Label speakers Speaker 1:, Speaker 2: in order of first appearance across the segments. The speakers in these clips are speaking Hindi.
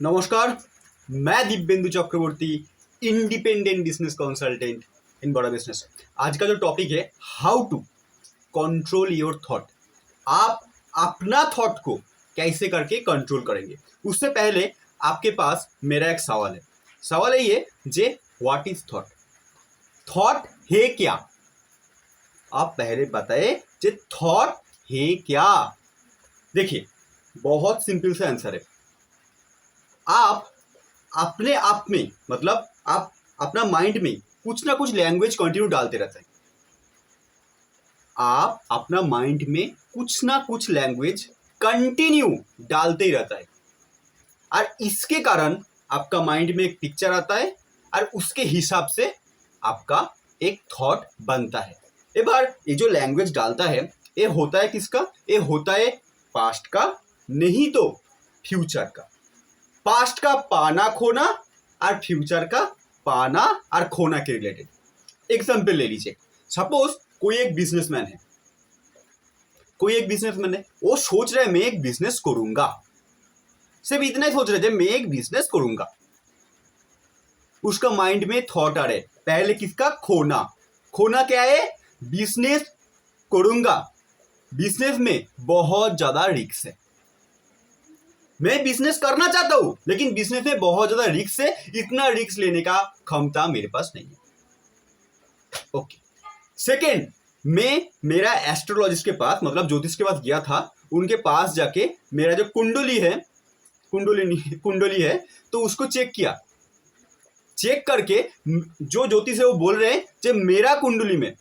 Speaker 1: नमस्कार। मैं Divyendu Chakraborty, independent business consultant in Bada business. आज का जो टॉपिक है how to control your thought. आप अपना थॉट को कैसे करके कंट्रोल करेंगे। उससे पहले आपके पास मेरा एक सवाल है। सवाल है ये जे व्हाट इज थॉट। थॉट है क्या? आप पहले बताए जे थॉट है क्या। देखिए, बहुत सिंपल सा आंसर है। आप अपने आप में मतलब आप अपना माइंड में कुछ ना कुछ लैंग्वेज कंटिन्यू डालते रहते हैं। आप अपना माइंड में कुछ ना कुछ लैंग्वेज कंटिन्यू डालते ही रहता है और इसके कारण आपका माइंड में एक पिक्चर आता है और उसके हिसाब से आपका एक थॉट बनता है। एक बार ये जो लैंग्वेज डालता है ये होता है किसका? ये होता है पास्ट का, नहीं तो फ्यूचर का। पास्ट का पाना खोना और फ्यूचर का पाना और खोना के रिलेटेड एग्जाम्पल ले लीजिए। सपोज कोई एक बिजनेसमैन है, वो सोच रहा है मैं एक बिजनेस करूंगा। सिर्फ इतना ही सोच रहे थे मैं एक बिजनेस करूंगा। उसका माइंड में थॉट आ रहे पहले किसका? खोना। खोना क्या है? बिजनेस करूंगा। बिजनेस में बहुत ज्यादा रिस्क है। मैं बिजनेस करना चाहता हूं लेकिन बिजनेस में बहुत ज्यादा रिस्क है, इतना रिस्क लेने का क्षमता मेरे पास नहीं है। ओके। सेकेंड, मैं मेरा एस्ट्रोलॉजिस्ट के पास मतलब ज्योतिष के पास गया था। उनके पास जाके मेरा जो कुंडली है तो उसको चेक किया। चेक करके जो ज्योतिष है वो बोल रहे हैं कि मेरा कुंडली में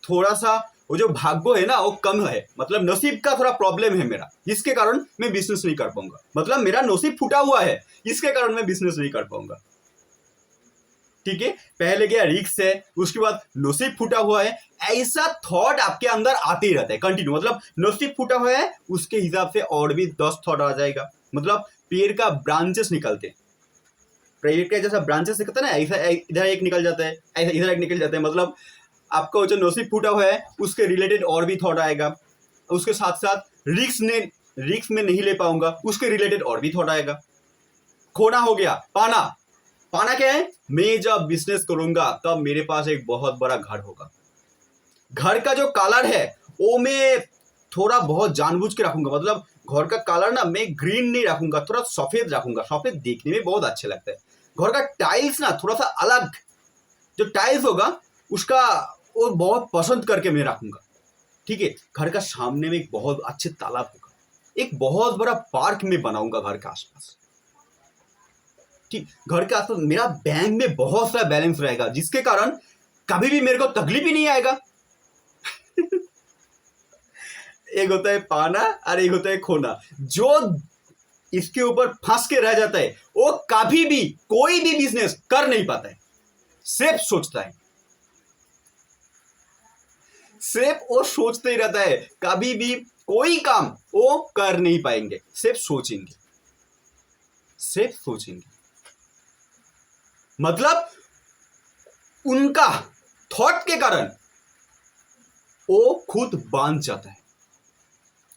Speaker 1: थोड़ा सा वो जो भाग्य है ना वो कम है, मतलब नसीब का थोड़ा प्रॉब्लम है मेरा, जिसके कारण मैं बिजनेस नहीं कर पाऊंगा। मतलब मेरा नसीब फूटा हुआ है, इसके कारण मैं बिजनेस नहीं कर पाऊंगा। ठीक है, पहले क्या रिक्स है, उसके बाद नसीब फूटा हुआ है। ऐसा थॉट आपके अंदर आते ही रहता है कंटिन्यू। मतलब नसीब फूटा हुआ है उसके हिसाब से और भी 10 थॉट आ जाएगा। मतलब पेड़ का ब्रांचेस निकलते हैं, पेड़ का जैसा ब्रांचेस निकलता है ना, ऐसा इधर एक निकल जाता है, ऐसा इधर एक निकल जाता है। मतलब आपका जो नसीब फूटा हुआ है उसके रिलेटेड और भी थॉट आएगा। उसके साथ साथ रिक्स में नहीं ले पाऊंगा, उसके रिलेटेड और भी थॉट आएगा। खोना हो गया। पाना, पाना क्या है? मैं जब बिजनेस करूंगा तब मेरे पास एक बहुत बड़ा घर होगा। घर का जो कलर है वो मैं थोड़ा बहुत जानबूझ के रखूंगा। मतलब घर का कलर ना मैं ग्रीन नहीं रखूंगा, थोड़ा सफेद रखूंगा। सफेद देखने में बहुत अच्छा लगता है। घर का टाइल्स ना थोड़ा सा अलग, जो टाइल्स होगा उसका वो बहुत पसंद करके मैं रखूंगा। ठीक है, घर का सामने में एक बहुत अच्छे तालाब होगा, एक बहुत बड़ा पार्क में बनाऊंगा घर के आसपास। ठीक, घर के आसपास मेरा बैंक में बहुत सारा बैलेंस रहेगा, जिसके कारण कभी भी मेरे को तकलीफ ही नहीं आएगा। एक होता है पाना और एक होता है खोना। जो इसके ऊपर फंस के रह जाता है वो कभी भी कोई भी बिजनेस कर नहीं पाता है। सिर्फ सोचता है, सिर्फ वो सोचते ही रहता है। कभी भी कोई काम वो कर नहीं पाएंगे, सिर्फ सोचेंगे, सिर्फ सोचेंगे। मतलब उनका थॉट के कारण वो खुद बांध जाता है,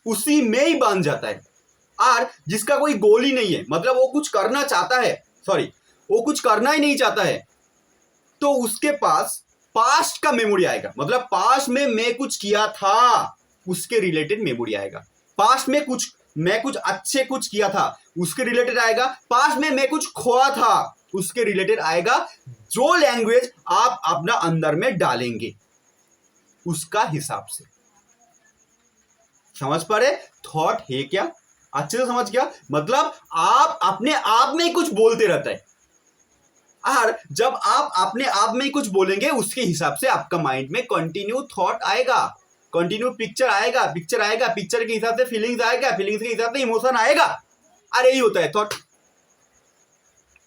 Speaker 1: उसी में ही बांध जाता है। और जिसका कोई गोल ही नहीं है, मतलब वो कुछ करना चाहता है, वो कुछ करना ही नहीं चाहता है, तो उसके पास पास्ट का मेमोरी आएगा। मतलब पास्ट में मैं कुछ किया था उसके रिलेटेड मेमोरी आएगा। पास्ट में मैं कुछ अच्छे कुछ किया था उसके रिलेटेड आएगा। पास्ट में मैं कुछ खोया था उसके रिलेटेड आएगा। जो लैंग्वेज आप अपना अंदर में डालेंगे उसका हिसाब से। समझ पा रहे? थॉट है क्या? अच्छे से समझ गया? मतलब आप अपने आप में ही कुछ बोलते रहता है, और जब आप अपने आप में ही कुछ बोलेंगे उसके हिसाब से आपका माइंड में कंटिन्यू थॉट आएगा, कंटिन्यू पिक्चर आएगा, पिक्चर के हिसाब से फीलिंग्स आएगा, फीलिंग्स के हिसाब से इमोशन आएगा। अरे यही होता है थॉट।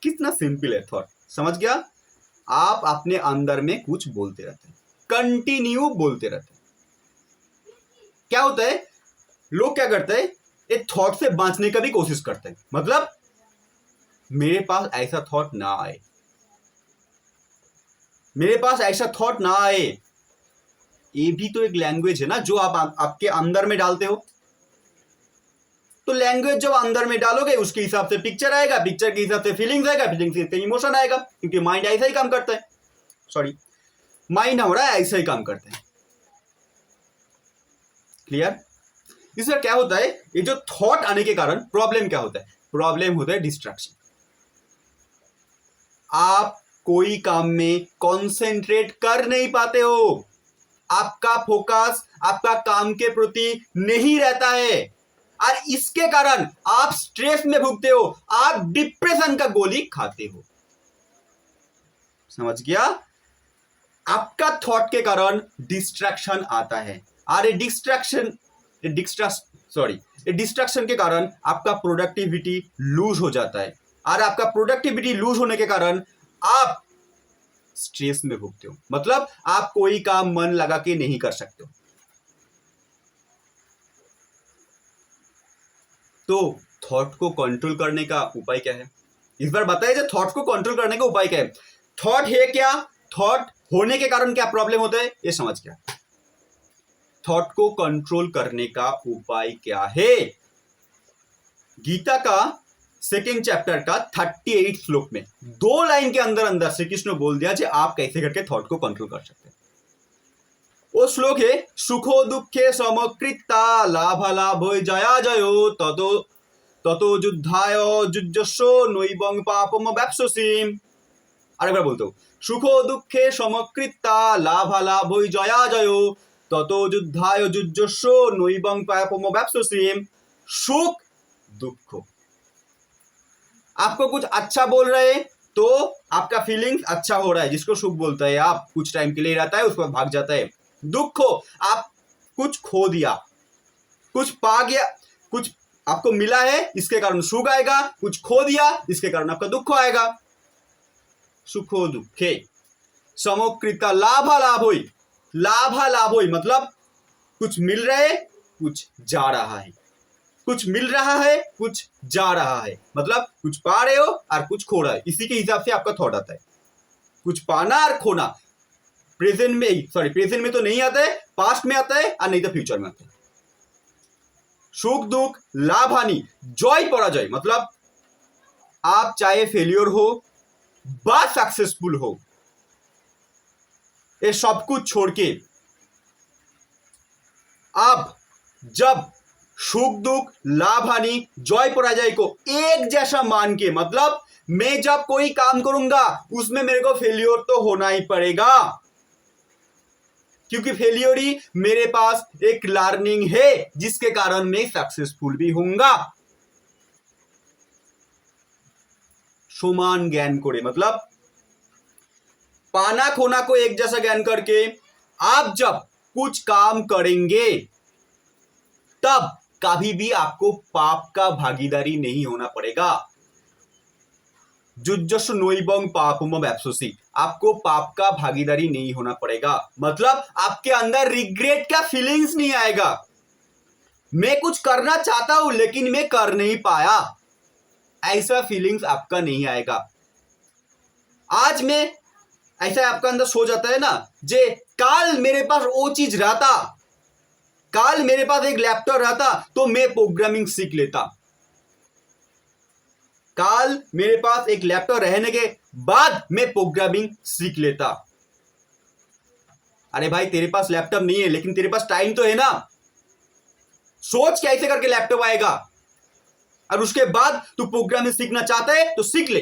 Speaker 1: कितना सिंपल है थॉट। समझ गया? आप अपने अंदर में कुछ बोलते रहते हैं, कंटिन्यू बोलते रहते हैं। क्या होता है, लोग क्या करते हैं, एक थॉट से बांचने का भी कोशिश करते हैं। मतलब मेरे पास ऐसा थॉट ना आए, मेरे पास ऐसा थॉट ना आए। ये भी तो एक लैंग्वेज है ना जो आप आपके अंदर में डालते हो। तो लैंग्वेज जब अंदर में डालोगे उसके हिसाब से पिक्चर आएगा, पिक्चर के हिसाब से फीलिंग्स आएगा, फीलिंग्स से इमोशन आएगा, क्योंकि माइंड ऐसा ही काम करता है। सॉरी, माइंड हमारा ऐसा ही काम करता है। क्लियर? इसमें क्या होता है, ये जो थॉट आने के कारण प्रॉब्लम क्या होता है? प्रॉब्लम होता है डिस्ट्रैक्शन। आप कोई काम में कॉन्सेंट्रेट कर नहीं पाते हो, आपका फोकस आपका काम के प्रति नहीं रहता है, और इसके कारण आप स्ट्रेस में भुगते हो, आप डिप्रेशन का गोली खाते हो। समझ गया? आपका थॉट के कारण डिस्ट्रैक्शन आता है, और ये डिस्ट्रैक्शन के कारण आपका प्रोडक्टिविटी लूज हो जाता है, और आपका प्रोडक्टिविटी लूज होने के कारण आप स्ट्रेस में भुगते हो, मतलब आप कोई काम मन लगा के नहीं कर सकते हो। तो थॉट को कंट्रोल करने का उपाय क्या है? इस बार बताइए, जो थॉट को कंट्रोल करने का उपाय क्या है? थॉट है क्या, थॉट होने के कारण क्या प्रॉब्लम होता है, ये समझ गया। थॉट को कंट्रोल करने का उपाय क्या है? गीता का 2nd चैप्टर का 38 श्लोक में 2 लाइन के अंदर अंदर श्री कृष्ण बोल दिया कि आप कैसे करके थॉट को कंट्रोल कर सकते हैं। वो श्लोक है, सुखो दुखे समकृता लाभालाभो जया जयो ततो ततो युद्धाय युज्यस्व नैवं पापम वाप्स्यसि। अरे बार बोलते हो, सुखो दुखे समकृता लाभालाभो जया जयो ततो युद्धाय युज्यस्व नैवं पापम वाप्स्यसि। सुख दुख, आपको कुछ अच्छा बोल रहे हैं तो आपका फीलिंग्स अच्छा हो रहा है, जिसको सुख बोलता है, आप कुछ टाइम के लिए रहता है उसके बाद भाग जाता है। दुख हो, आप कुछ खो दिया, कुछ पा गया, कुछ आपको मिला है इसके कारण सुख आएगा, कुछ खो दिया इसके कारण आपका दुख आएगा। सुखो दुखे समकृता लाभालाभोई, लाभालाभोई मतलब कुछ मिल रहा है कुछ जा रहा है, कुछ मिल रहा है कुछ जा रहा है, मतलब कुछ पा रहे हो और कुछ खो रहा है। इसी के हिसाब से आपका थॉट आता है। कुछ पाना और खोना प्रेजेंट में तो नहीं आता है, पास्ट में आता है और नहीं तो फ्यूचर में आता है। सुख दुख लाभ हानि जय पराजय, मतलब आप चाहे फेलियर हो बा सक्सेसफुल हो, ये सब कुछ छोड़ के आप जब सुख दुख लाभ हानि जय पराजय को एक जैसा मान के, मतलब मैं जब कोई काम करूंगा उसमें मेरे को फेलियर तो होना ही पड़ेगा, क्योंकि फेलियर ही मेरे पास एक लर्निंग है जिसके कारण मैं सक्सेसफुल भी होऊंगा। समान ज्ञान करे, मतलब पाना खोना को एक जैसा ज्ञान करके आप जब कुछ काम करेंगे तब कभी भी आपको पाप का भागीदारी नहीं होना पड़ेगा। जुज्जस्व नैवं पापम वाप्स्यसि, आपको पाप का भागीदारी नहीं होना पड़ेगा, मतलब आपके अंदर रिग्रेट का फीलिंग्स नहीं आएगा। मैं कुछ करना चाहता हूं लेकिन मैं कर नहीं पाया, ऐसा फीलिंग्स आपका नहीं आएगा। आज में ऐसा आपका अंदर सो जाता है ना, जे काल मेरे पास वो चीज रहता, काल मेरे पास एक लैपटॉप रहता तो मैं प्रोग्रामिंग सीख लेता, काल मेरे पास एक लैपटॉप रहने के बाद मैं प्रोग्रामिंग सीख लेता। अरे भाई तेरे पास लैपटॉप नहीं है लेकिन तेरे पास टाइम तो है ना, सोच कैसे करके लैपटॉप आएगा और उसके बाद तू प्रोग्रामिंग सीखना चाहता है तो सीख ले।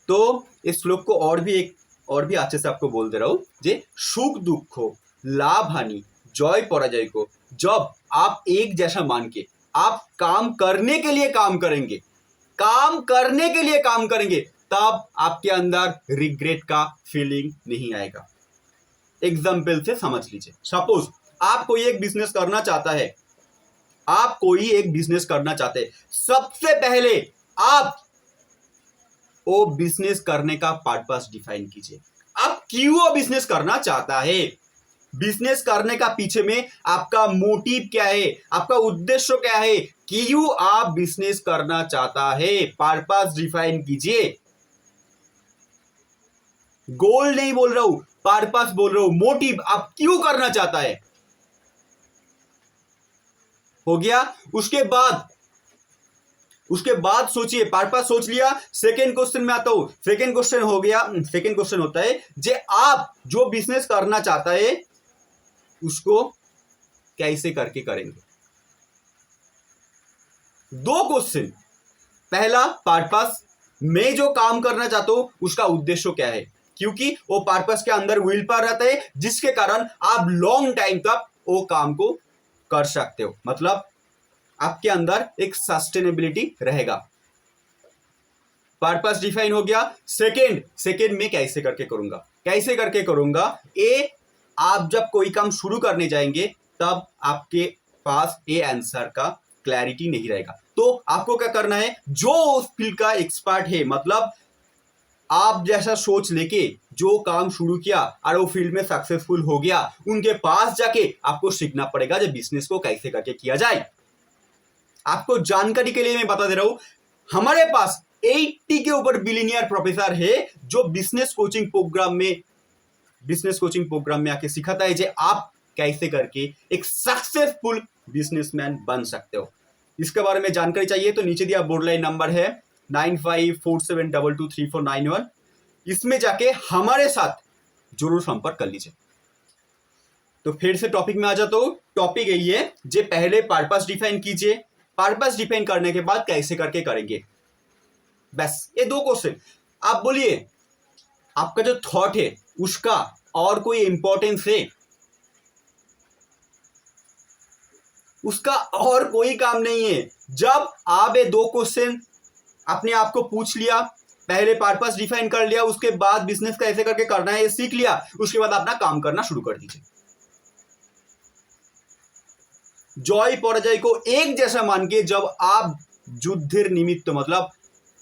Speaker 1: तो इस श्लोक को और भी अच्छे से आपको बोल दे रहा हूं, जे सुख दुख हो लाभ हानि जय पराजय को जब आप एक जैसा मान के आप काम करने के लिए काम करेंगे, तब आपके अंदर रिग्रेट का फीलिंग नहीं आएगा। एग्जाम्पल से समझ लीजिए, सपोज आप कोई एक बिजनेस करना चाहते हैं, सबसे पहले आप वो बिजनेस करने का पर्पस डिफाइन कीजिए। आप क्यों वो बिजनेस करना चाहता है, बिजनेस करने का पीछे में आपका मोटिव क्या है, आपका उद्देश्य क्या है, क्यों आप बिजनेस करना चाहता है, पर्पस डिफाइन कीजिए। गोल नहीं बोल रहा हूं, पर्पस बोल रहे हो, मोटिव, आप क्यों करना चाहता है, हो गया। उसके बाद सोचिए, पर्पस सोच लिया, सेकेंड क्वेश्चन में आता हूं। सेकेंड क्वेश्चन हो गया, सेकेंड क्वेश्चन होता है जे आप जो बिजनेस करना चाहता है उसको कैसे करके करेंगे। दो क्वेश्चन, पहला पर्पस, मैं जो काम करना चाहता हूं उसका उद्देश्य क्या है, क्योंकि वो पर्पस के अंदर विल पावर रहता है जिसके कारण आप लॉन्ग टाइम तक वो काम को कर सकते हो, मतलब आपके अंदर एक सस्टेनेबिलिटी रहेगा। पर्पस डिफाइन हो गया। सेकेंड में कैसे करके करूंगा, ए आप जब कोई काम शुरू करने जाएंगे तब आपके पास ए आंसर का क्लैरिटी नहीं रहेगा, तो आपको क्या करना है, जो उस फील्ड का एक्सपर्ट है, मतलब आप जैसा सोच लेके जो काम शुरू किया और वो फील्ड में सक्सेसफुल हो गया, उनके पास जाके आपको सीखना पड़ेगा जो बिजनेस को कैसे करके किया जाए। आपको जानकारी के लिए मैं बता दे रहा हूं, हमारे पास 80 के ऊपर बिलियनियर प्रोफेसर है जो बिजनेस कोचिंग प्रोग्राम में आके सिखाता है कि आप कैसे करके एक सक्सेसफुल बिजनेसमैन बन सकते हो। इसके बारे में जानकारी चाहिए तो नीचे दिया बोर्ड लाइन नंबर है 9547223491, इसमें जाके हमारे साथ जरूर संपर्क कर लीजिए। तो फिर से टॉपिक में आ जाता हूं। टॉपिक यही है जे पहले पर्पस डिफाइन कीजिए, पर्पस डिफाइन करने के बाद कैसे करके करेंगे, बस ये दो क्वेश्चन। आप बोलिए आपका जो थॉट है उसका और कोई इंपॉर्टेंस है, उसका और कोई काम नहीं है। जब आप ये दो क्वेश्चन अपने आप को पूछ लिया, पहले पर्पस डिफाइन कर लिया, उसके बाद बिजनेस कैसे करके करना है ये सीख लिया, उसके बाद अपना काम करना शुरू कर दीजिए। जय पराजय को एक जैसा मान के जब आप युद्ध निमित्त, मतलब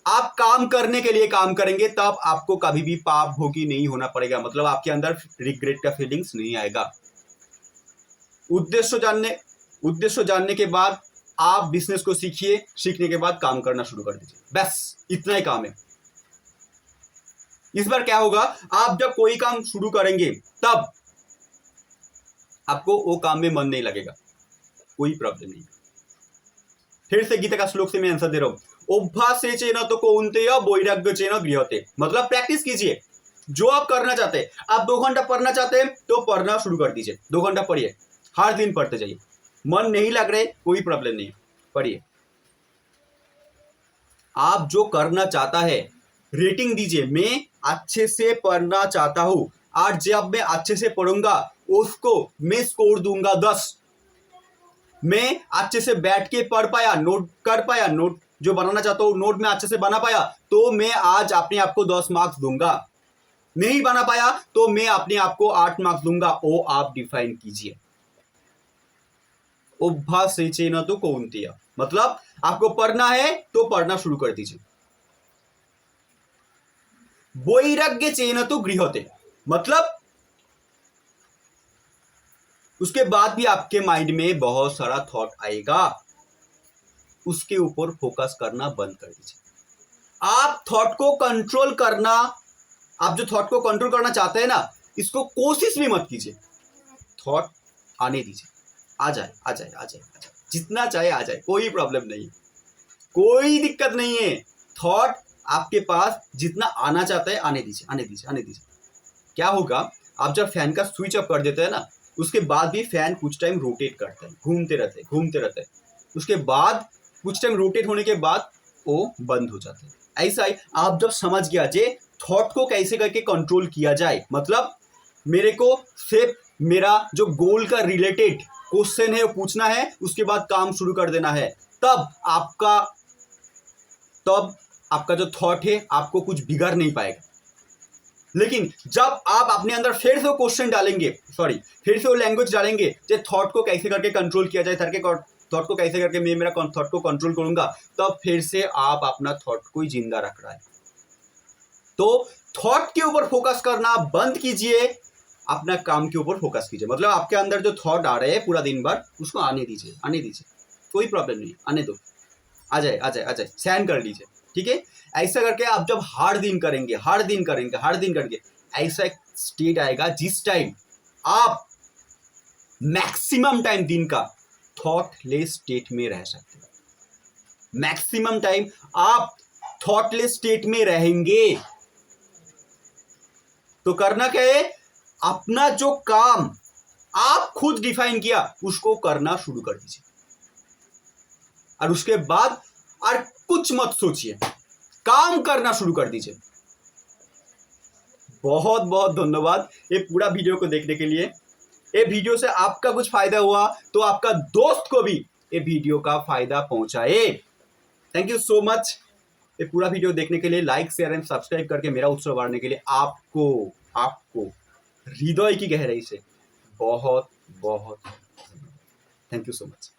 Speaker 1: आप काम करने के लिए काम करेंगे, तब आपको कभी भी पाप भोगी नहीं होना पड़ेगा, मतलब आपके अंदर रिग्रेट का फीलिंग्स नहीं आएगा। उद्देश्य जानने के बाद आप बिजनेस को सीखिए, सीखने के बाद काम करना शुरू कर दीजिए, बस इतना ही काम है। इस बार क्या होगा, आप जब कोई काम शुरू करेंगे तब आपको वो काम में मन नहीं लगेगा, कोई प्रॉब्लम नहीं। फिर से गीता का श्लोक से मैं आंसर दे रहा हूं, अभ्यासे चेन तो कौन्तेय वैराग्य चेन गृह्यते, मतलब प्रैक्टिस कीजिए। जो आप करना चाहते हैं, आप 2 घंटा पढ़ना चाहते हैं तो पढ़ना शुरू कर दीजिए, 2 घंटा पढ़िए, हर दिन पढ़ते जाइए। मन नहीं लग रहे कोई प्रॉब्लम नहीं, पढ़िए। आप जो करना चाहता है रेटिंग दीजिए, मैं अच्छे से पढ़ना चाहता हूं, और जब मैं अच्छे से पढ़ूंगा उसको मैं स्कोर दूंगा 10। मैं अच्छे से बैठ के पढ़ पाया, नोट कर पाया, नोट जो बनाना चाहता हूं नोट में अच्छे से बना पाया, तो मैं आज अपने आप को 10 मार्क्स दूंगा। नहीं बना पाया तो मैं अपने आप को 8 मार्क्स दूंगा। वो आप डिफाइन कीजिए। अभ्यासेन तो कौन्तेय, मतलब आपको पढ़ना है तो पढ़ना शुरू कर दीजिए। वैराग्य चेन तो गृह्यते, मतलब उसके बाद भी आपके माइंड में बहुत सारा थॉट आएगा, उसके ऊपर फोकस करना बंद कर दीजिए। आप थॉट को कंट्रोल करना, आप जो थॉट को कंट्रोल करना चाहते हैं ना, इसको कोशिश भी मत कीजिए। थॉट आने दीजिए, आ जाए, जितना चाहे आ जाए, कोई प्रॉब्लम नहीं, कोई दिक्कत नहीं है। थॉट आपके पास जितना आना चाहता है आने दीजिए। क्या होगा, आप जब फैन का स्विच ऑफ कर देते हैं ना, उसके बाद भी फैन कुछ टाइम रोटेट करता है, घूमते रहते हैं। उसके बाद कुछ टाइम रोटेट होने के बाद वो बंद हो जाता है। ऐसा ही आप जब समझ गया जे थॉट को कैसे करके कंट्रोल किया जाए, मतलब मेरे को सिर्फ मेरा जो गोल का रिलेटेड क्वेश्चन है वो पूछना है, उसके बाद काम शुरू कर देना है, तब आपका जो थॉट है आपको कुछ बिगाड़ नहीं पाएगा। लेकिन जब आप अपने अंदर फिर से वो क्वेश्चन डालेंगे, फिर से वो लैंग्वेज डालेंगे कि थॉट को कैसे करके कंट्रोल किया जाए, थॉट को कैसे करके मैं मेरा थॉट को कंट्रोल करूंगा, तब फिर से आप अपना थॉट को ही जिंदा रख रहा है। तो थॉट के ऊपर फोकस करना बंद कीजिए, अपना काम के ऊपर फोकस कीजिए। मतलब आपके अंदर जो थॉट आ रहे हैं पूरा दिन भर, उसको आने दीजिए, कोई प्रॉब्लम नहीं, आने दो, आ जाए, सहन कर लीजिए, ठीक है। ऐसा करके आप जब हर दिन करेंगे, ऐसा एक स्टेट आएगा जिस टाइम आप मैक्सिमम टाइम दिन का थॉटलेस स्टेट में रह सकते हो। मैक्सिमम टाइम आप थॉटलेस स्टेट में रहेंगे। तो करना क्या है, अपना जो काम आप खुद डिफाइन किया उसको करना शुरू कर दीजिए, और उसके बाद और कुछ मत सोचिए, काम करना शुरू कर दीजिए। बहुत बहुत धन्यवाद ये पूरा वीडियो को देखने के लिए। ये वीडियो से आपका कुछ फायदा हुआ तो आपका दोस्त को भी ये वीडियो का फायदा पहुंचाए। थैंक यू सो मच ये पूरा वीडियो देखने के लिए। लाइक शेयर एंड सब्सक्राइब करके मेरा उत्साह बढ़ाने के लिए आपको हृदय की गहराई से बहुत बहुत थैंक यू सो मच।